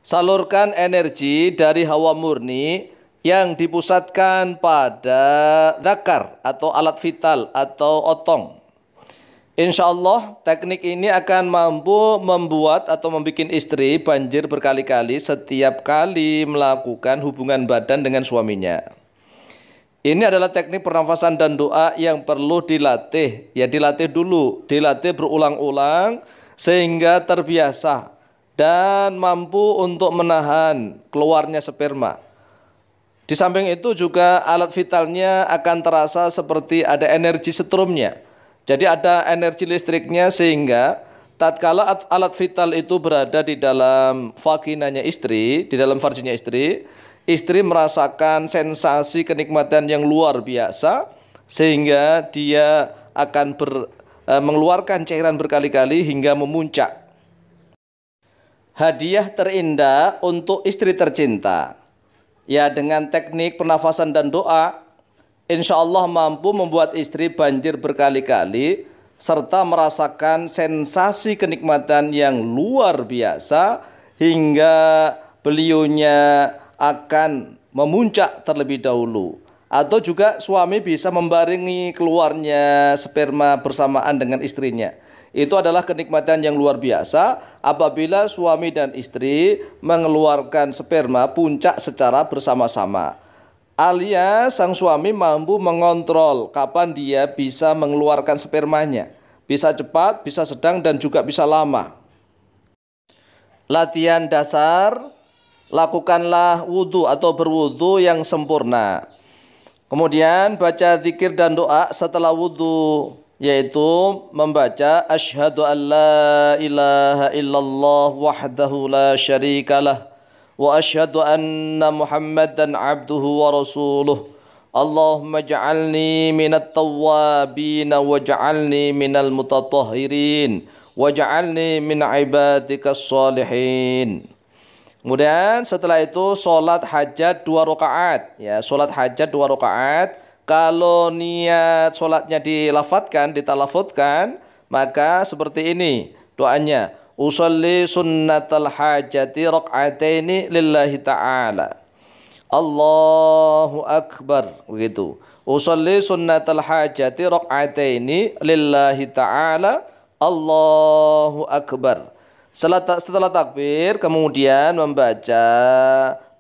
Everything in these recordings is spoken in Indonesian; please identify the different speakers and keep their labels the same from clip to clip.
Speaker 1: Salurkan energi dari hawa murni yang dipusatkan pada dzakar atau alat vital atau otong. Insya Allah teknik ini akan mampu membuat atau membuat istri banjir berkali-kali setiap kali melakukan hubungan badan dengan suaminya. Ini adalah teknik pernafasan dan doa yang perlu dilatih. Ya, dilatih dulu, dilatih berulang-ulang sehingga terbiasa dan mampu untuk menahan keluarnya sperma. Di samping itu juga alat vitalnya akan terasa seperti ada energi setrumnya. Jadi ada energi listriknya sehingga tatkala alat vital itu berada di dalam vaginanya istri, di dalam varginnya istri, istri merasakan sensasi kenikmatan yang luar biasa sehingga dia akan mengeluarkan cairan berkali-kali hingga memuncak. Hadiah terindah untuk istri tercinta. Ya, dengan teknik pernafasan dan doa, insya Allah mampu membuat istri banjir berkali-kali serta merasakan sensasi kenikmatan yang luar biasa hingga beliaunya akan memuncak terlebih dahulu. Atau juga suami bisa membarengi keluarnya sperma bersamaan dengan istrinya. Itu adalah kenikmatan yang luar biasa apabila suami dan istri mengeluarkan sperma puncak secara bersama-sama. Alias sang suami mampu mengontrol kapan dia bisa mengeluarkan spermanya. Bisa cepat, bisa sedang, dan juga bisa lama. Latihan dasar, lakukanlah wudhu atau berwudhu yang sempurna. Kemudian baca zikir dan doa setelah wudhu, yaitu membaca asyhadu an la ilaha illallah wahdahu la syarikalah wa asyhadu anna muhammadan abduhu wa rasuluh. Allahumma ja'alni minat tawwabin wa ja'alni minal mutatahhirin wa ja'alni min ibadikas salihin. Kemudian setelah itu sholat hajat 2 rakaat. Ya, sholat hajat 2 rakaat. Kalau niat sholatnya dilafadzkan, ditalafadzkan, maka seperti ini doanya. Usolli sunnatal hajati rak'ataini lillahi ta'ala. Allahu akbar. Begitu. Usolli sunnatal hajati rak'ataini lillahi ta'ala. Allahu akbar. Setelah takbir kemudian membaca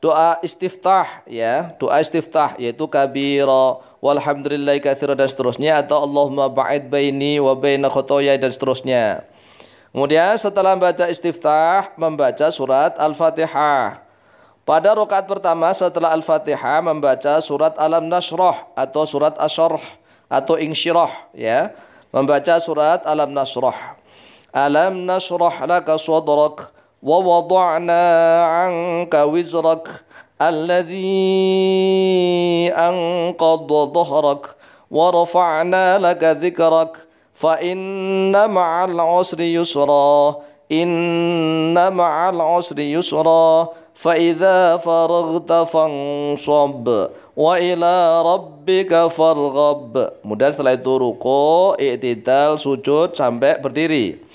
Speaker 1: doa istiftah, ya, doa istiftah yaitu kabira walhamdulillahi katsira dan seterusnya, atau Allahumma ba'id baini wa baina khotoya dan seterusnya. Kemudian setelah membaca istiftah membaca surat Al-Fatihah. Pada rakaat pertama setelah Al-Fatihah membaca surat Alam Nashrah atau surat Asy-Syarh atau Insyirah, ya. Membaca surat Alam Nashrah. Alam nashrah laka sadrak wa wada'na 'anka wizrak alladhi anqadha dhahrak wa rafa'na laka dhikrak fa inna ma'al 'usri yusra inna ma'al 'usri yusra fa idza faraghta fansab wa ila rabbika farghab. Kemudian setelah itu ruku', i'tidal, sujud sampai berdiri.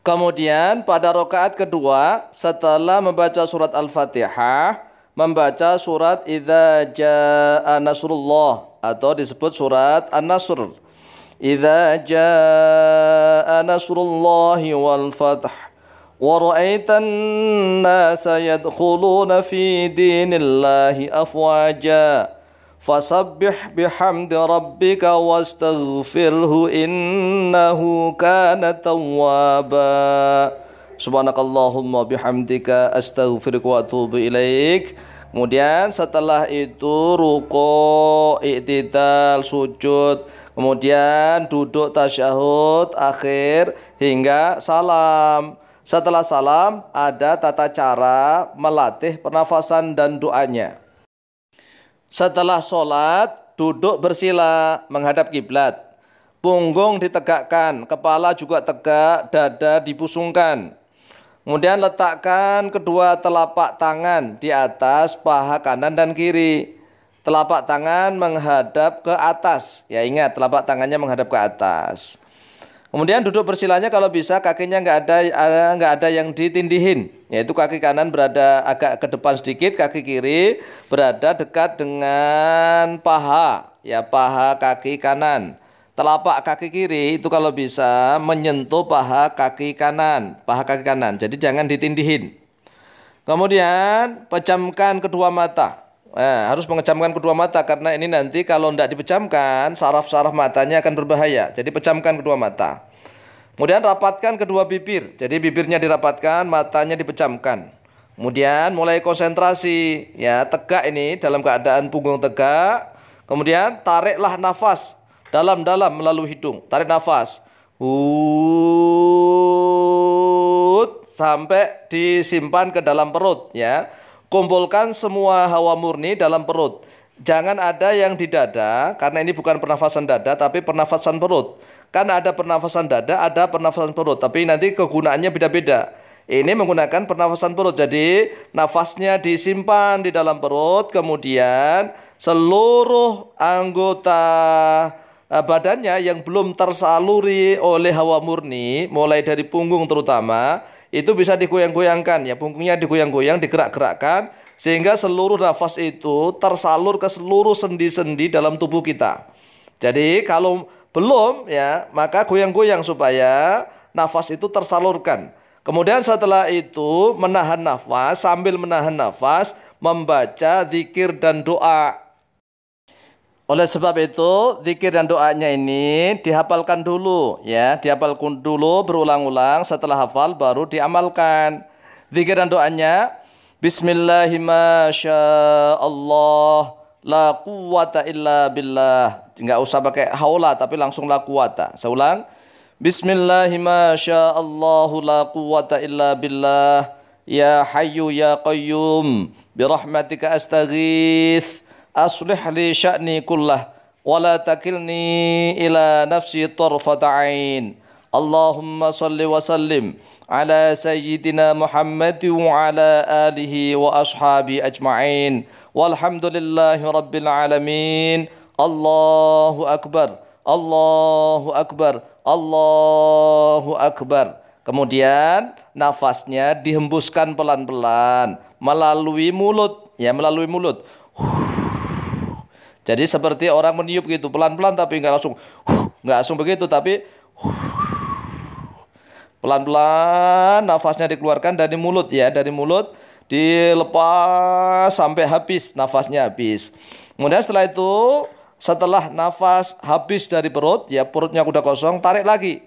Speaker 1: Kemudian pada rakaat kedua setelah membaca surat Al-Fatihah membaca surat Idza Jaa Nasrullah atau disebut surat An-Nasr. Idza Jaa Nasrullahi wal Fath wa ra'aitan nasa yadkhuluna fi dinillahi afwaja fasabbih bihamdi rabbika wastaghfirhu innahu kana tawwaba. Subhanakallahumma bihamdika astaghfiruka wa atubu ilaik. Kemudian setelah itu ruku', i'tidal, sujud, kemudian duduk tasyahud akhir hingga salam. Setelah salam ada tata cara melatih pernafasan dan doanya. Setelah sholat, duduk bersila menghadap kiblat. Punggung ditegakkan, kepala juga tegak, dada dipusungkan. Kemudian letakkan kedua telapak tangan di atas paha kanan dan kiri. Telapak tangan menghadap ke atas. Ya, ingat, telapak tangannya menghadap ke atas. Kemudian duduk bersilanya kalau bisa kakinya nggak ada yang ditindihin, yaitu kaki kanan berada agak ke depan sedikit, kaki kiri berada dekat dengan paha, ya paha kaki kanan. Telapak kaki kiri itu kalau bisa menyentuh paha kaki kanan, Jadi jangan ditindihin. Kemudian pejamkan kedua mata. Nah, harus mengejamkan kedua mata karena ini nanti kalau tidak dipejamkan saraf-saraf matanya akan berbahaya. Jadi pejamkan kedua mata. Kemudian rapatkan kedua bibir. Jadi bibirnya dirapatkan, matanya dipejamkan. Kemudian mulai konsentrasi, ya tegak ini dalam keadaan punggung tegak. Kemudian tariklah nafas dalam-dalam melalui hidung. Tarik nafas. Sampai disimpan ke dalam perut, ya. Kumpulkan semua hawa murni dalam perut. Jangan ada yang di dada, karena ini bukan pernafasan dada, tapi pernafasan perut. Kan ada pernafasan dada, ada pernafasan perut, tapi nanti kegunaannya beda-beda. Ini menggunakan pernafasan perut, jadi nafasnya disimpan di dalam perut, kemudian seluruh anggota badannya yang belum tersaluri oleh hawa murni, mulai dari punggung terutama, itu bisa digoyang-goyangkan, ya punggungnya digoyang-goyang, digerak-gerakkan sehingga seluruh nafas itu tersalur ke seluruh sendi-sendi dalam tubuh kita. Jadi kalau belum, ya maka goyang-goyang supaya nafas itu tersalurkan. Kemudian setelah itu menahan nafas, sambil menahan nafas membaca zikir dan doa. Oleh sebab itu, zikir dan doanya ini dihafalkan dulu, ya, dihafalkan dulu berulang-ulang, setelah hafal baru diamalkan. Zikir dan doanya, Bismillahirrahmanirrahim, la quwwata illa billah. Enggak usah pakai haula, tapi langsung la quwwata. Saya ulang, Bismillahirrahmanirrahim, la quwwata illa billah, ya hayyu ya qayyum, birahmatika astaghith. Aslih li sya'ni kullah wa la takilni ila nafsi tarfata ain. Allahumma salli wa sallim ala sayyidina Muhammad wa ala alihi wa ashabi ajma'in. Walhamdulillahi rabbil alamin. Allahu akbar. Allahu akbar. Allahu akbar. Kemudian nafasnya dihembuskan pelan-pelan melalui mulut, ya, melalui mulut. Jadi seperti orang meniup gitu, pelan-pelan tapi nggak langsung begitu, tapi pelan-pelan nafasnya dikeluarkan dari mulut, ya, dari mulut dilepas sampai habis, nafasnya habis. Kemudian setelah itu, setelah nafas habis dari perut, ya perutnya udah kosong, tarik lagi,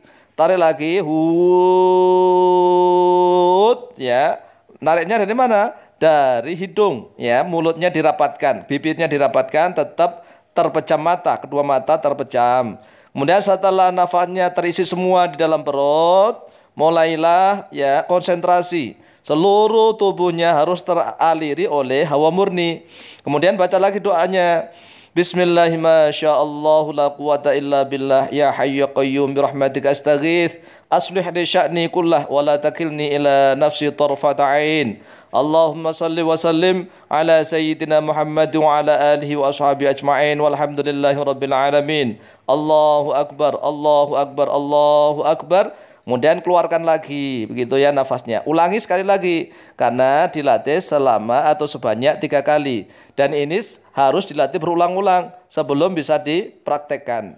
Speaker 1: ya, nariknya dari mana? Dari hidung, ya, mulutnya dirapatkan, bibirnya dirapatkan, tetap terpejam mata, kedua mata terpejam. Kemudian setelah nafasnya terisi semua di dalam perut, mulailah, ya, konsentrasi. Seluruh tubuhnya harus teraliri oleh hawa murni. Kemudian baca lagi doanya. Bismillahirrahmanirrahim, la quwwata illa billah, ya hayyu ya qayyum, birahmatika astaghith. Aslih li sya'ni kullah wa la takilni ila nafsi tarfata ain. Allahumma salli wa sallim ala sayyidina Muhammad wa ala alihi wa ashabi ajma'in. Walhamdulillahi rabbil alamin. Allahu akbar, Allahu akbar, Allahu akbar. Kemudian keluarkan lagi, begitu ya nafasnya. Ulangi sekali lagi, karena dilatih selama atau sebanyak 3 kali. Dan ini harus dilatih berulang-ulang sebelum bisa dipraktekkan.